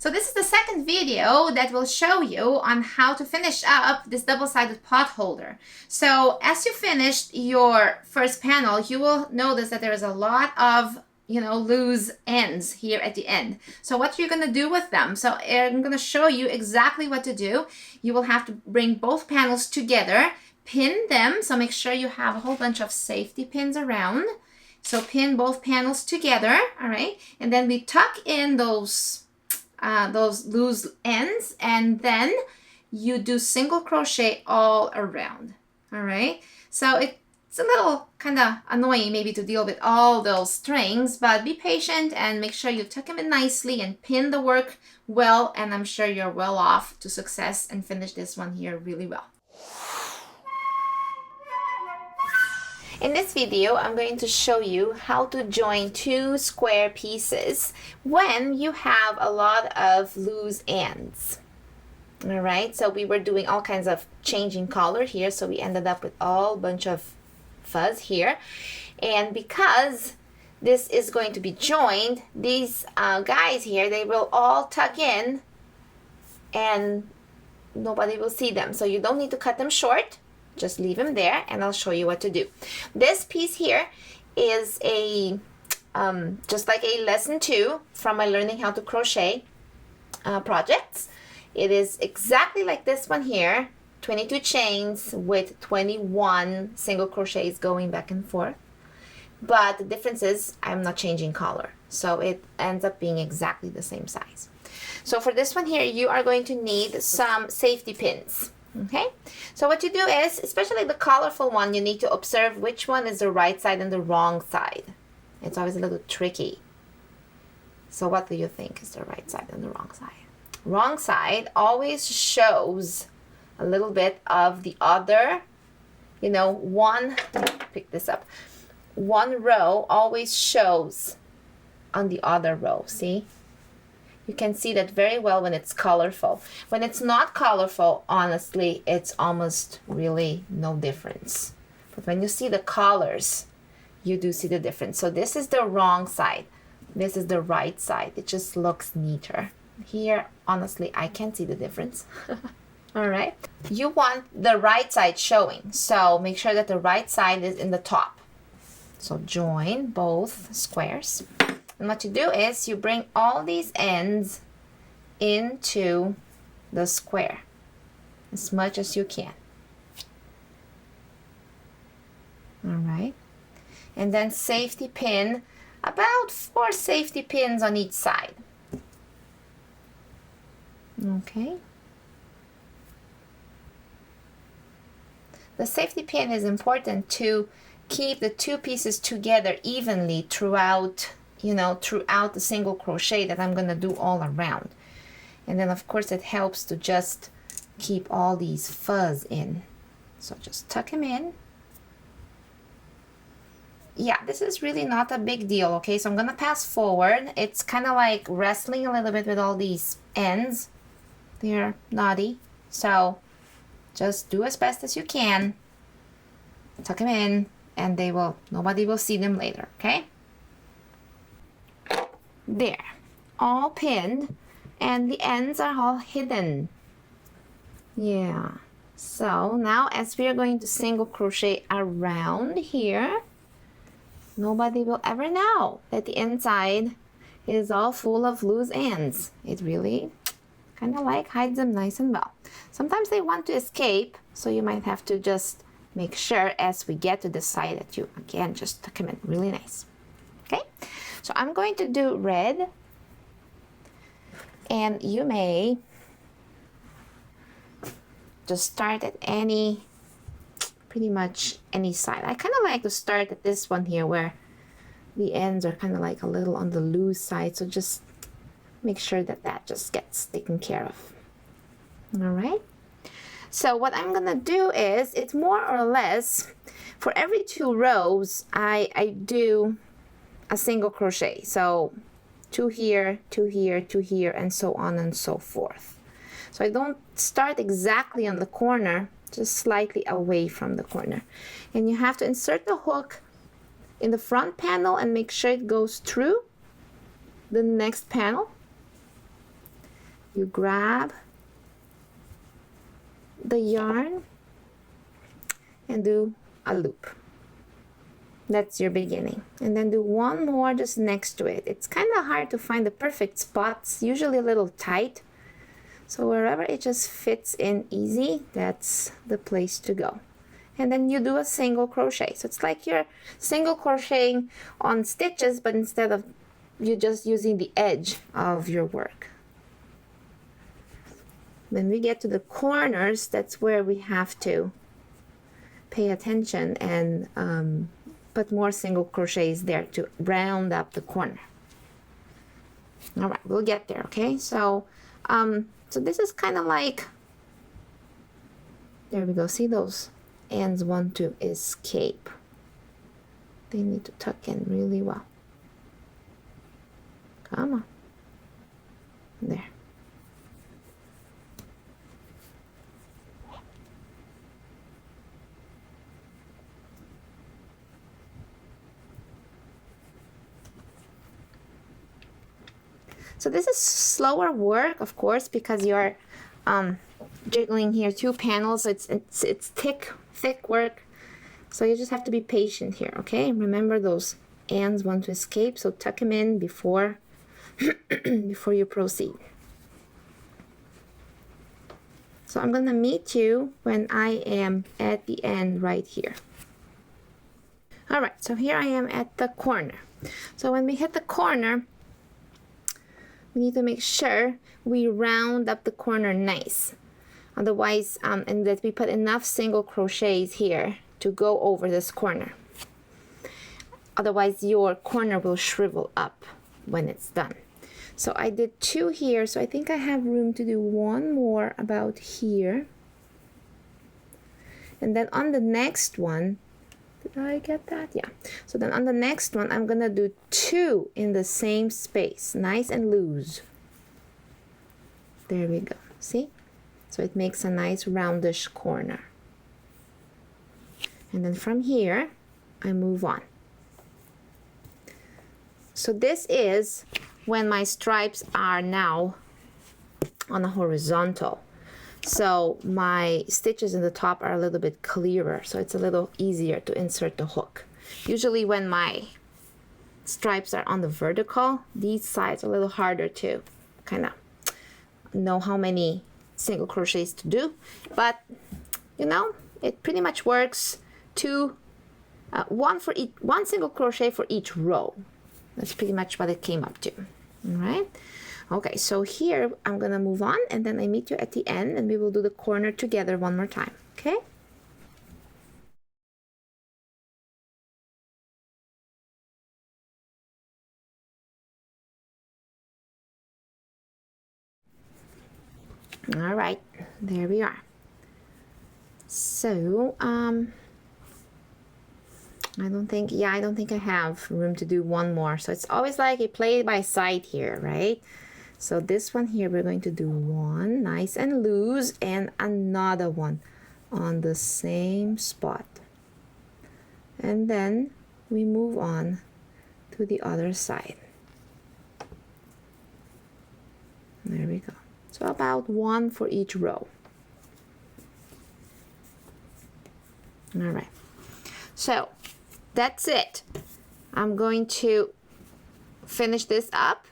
So this is the second video that will show you on how to finish up this double-sided pot holder. So as you finished your first panel, you will notice that there is a lot of loose ends here at the end. So what you're going to do with them, so I'm going to show you exactly what to do. You will have to bring both panels together, pin them, so make sure you have a whole bunch of safety pins around. So pin both panels together, all right? And then we tuck in those loose ends, and then you do single crochet all around, all right? So it's a little kind of annoying maybe to deal with all those strings, but be patient and make sure you tuck them in nicely and pin the work well, and I'm sure you're well off to success and finish this one here really well. In this video, I'm going to show you how to join two square pieces when you have a lot of loose ends. All right, so we were doing all kinds of changing color here, so we ended up with all bunch of fuzz here. And because this is going to be joined, these guys here, they will all tuck in and nobody will see them. So you don't need to cut them short. Just leave them there, and I'll show you what to do. This piece here is a just like a lesson 2 from my learning how to crochet projects. It is exactly like this one here, 22 chains with 21 single crochets going back and forth. But the difference is I'm not changing color, so it ends up being exactly the same size. So for this one here, you are going to need some safety pins. Okay, so what you do is, especially the colorful one, you need to observe which one is the right side and the wrong side. It's always a little tricky. So what do you think is the right side and the wrong side? Wrong side always shows a little bit of the other, let me pick this up. One row always shows on the other row, see? You can see that very well when it's colorful. When it's not colorful, honestly, it's almost really no difference. But when you see the colors, you do see the difference. So this is the wrong side. This is the right side. It just looks neater. Here, honestly, I can't see the difference. All right. You want the right side showing. So make sure that the right side is in the top. So join both squares. And what you do is you bring all these ends into the square as much as you can. All right. And then safety pin, about 4 safety pins on each side. Okay. The safety pin is important to keep the two pieces together evenly throughout the single crochet that I'm going to do all around. And then of course it helps to just keep all these fuzz in. So just tuck them in. Yeah, this is really not a big deal, okay? So I'm going to pass forward. It's kind of like wrestling a little bit with all these ends. They're naughty. So just do as best as you can. Tuck them in, and nobody will see them later, okay? There, all pinned, and the ends are all hidden. Yeah, so now as we are going to single crochet around here, nobody will ever know that the inside is all full of loose ends. It really kind of like hides them nice and well. Sometimes they want to escape, so you might have to just make sure as we get to the side that you, again, just tuck them in really nice. Okay, so I'm going to do red, and you may just start at pretty much any side. I kind of like to start at this one here where the ends are kind of like a little on the loose side, so just make sure that just gets taken care of. All right, so what I'm gonna do is, it's more or less for every 2 rows I do a single crochet. So 2 here, 2 here, 2 here, and so on and so forth. So I don't start exactly on the corner, just slightly away from the corner. And you have to insert the hook in the front panel and make sure it goes through the next panel. you grab the yarn and do a loop. That's your beginning. And then do one more just next to it. It's kind of hard to find the perfect spots, usually a little tight. So wherever it just fits in easy, that's the place to go. And then you do a single crochet. So it's like you're single crocheting on stitches, but instead of you just using the edge of your work. When we get to the corners, that's where we have to pay attention and put more single crochets there to round up the corner. All right, we'll get there, okay? So this is kind of like, there we go, see those ends want to escape. They need to tuck in really well. Come on. There. So this is slower work, of course, because you're jiggling here 2 panels. So it's thick work. So you just have to be patient here, okay? Remember those ends want to escape, so tuck them in before before you proceed. So I'm gonna meet you when I am at the end right here. All right, so here I am at the corner. So when we hit the corner, we need to make sure we round up the corner nice. Otherwise, and that we put enough single crochets here to go over this corner. Otherwise, your corner will shrivel up when it's done. So I did 2 here, so I think I have room to do 1 more about here. And then on the next one, did I get that? Yeah. So then on the next one, I'm gonna do 2 in the same space, nice and loose. There we go, see? So it makes a nice roundish corner. And then from here, I move on. So this is when my stripes are now on a horizontal. So my stitches in the top are a little bit clearer, so it's a little easier to insert the hook. Usually when my stripes are on the vertical, these sides are a little harder to kind of know how many single crochets to do, but you know, it pretty much works. One single crochet for each row. That's pretty much what it came up to. All right. Okay, so here I'm gonna move on, and then I meet you at the end, and we will do the corner together one more time. Okay. All right, there we are. So I don't think I have room to do 1 more. So it's always like a play by side here, right? So this one here, we're going to do 1 nice and loose, and another one on the same spot. And then we move on to the other side. There we go. So about 1 for each row. All right. So that's it. I'm going to finish this up,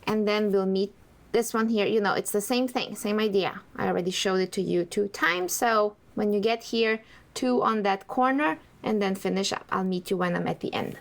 and then we'll meet this one here. You know, it's the same thing, same idea. I already showed it to you 2 times. So when you get here, 2 on that corner, and then finish up. I'll meet you when I'm at the end.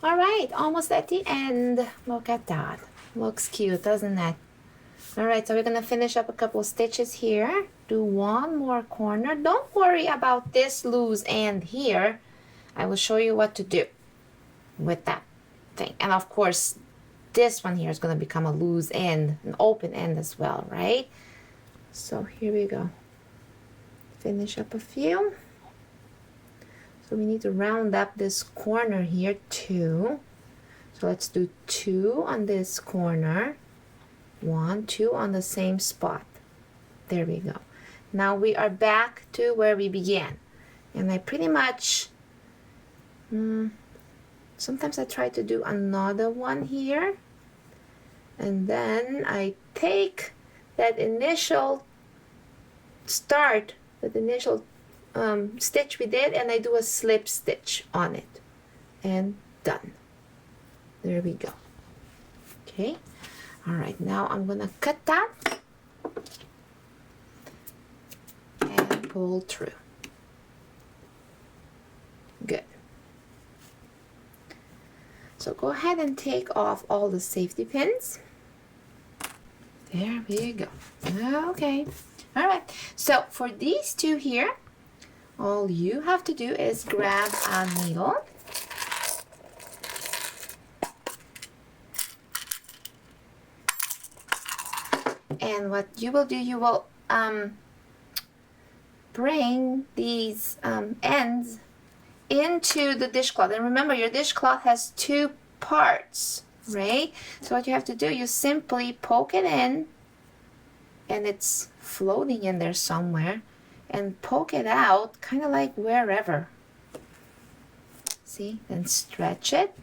All right, almost at the end. Look at that. Looks cute, doesn't it? All right, so we're gonna finish up a couple of stitches here. Do 1 more corner. Don't worry about this loose end here. I will show you what to do with that thing. And of course, this one here is gonna become a loose end, an open end as well, right? So here we go. Finish up a few. So we need to round up this corner here too. So let's do 2 on this corner. 1, 2 on the same spot. There we go. Now we are back to where we began. And I pretty much, sometimes I try to do another one here. And then I take that initial stitch we did, and I do a slip stitch on it, and done. There we go. Okay, all right, now I'm gonna cut that and pull through. Good. So go ahead and take off all the safety pins. There we go. Okay. All right. So for these two here, all you have to do is grab a needle. And what you will do, you will bring these ends into the dishcloth. And remember, your dishcloth has two parts, right? So what you have to do, you simply poke it in, and it's floating in there somewhere, and poke it out kind of like wherever. See? Then stretch it.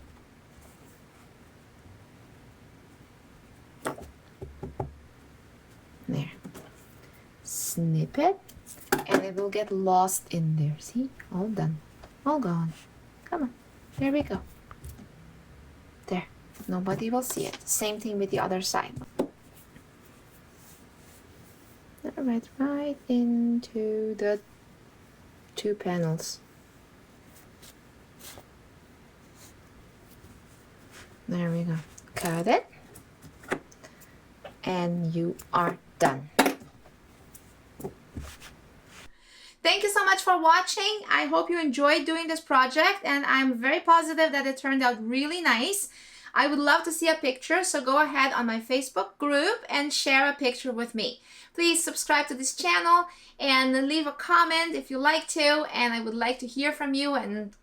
There. Snip it, and it will get lost in there. See? All done. All gone. Come on. There we go. There. Nobody will see it. Same thing with the other side. Right into the two panels. There we go. Cut it. And you are done. Thank you so much for watching. I hope you enjoyed doing this project, and I'm very positive that it turned out really nice. I would love to see a picture, so go ahead on my Facebook group and share a picture with me. Please subscribe to this channel and leave a comment if you like to, and I would like to hear from you and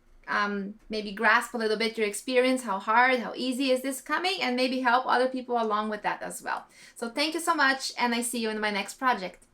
maybe grasp a little bit your experience, how hard, how easy is this coming, and maybe help other people along with that as well. So thank you so much, and I see you in my next project.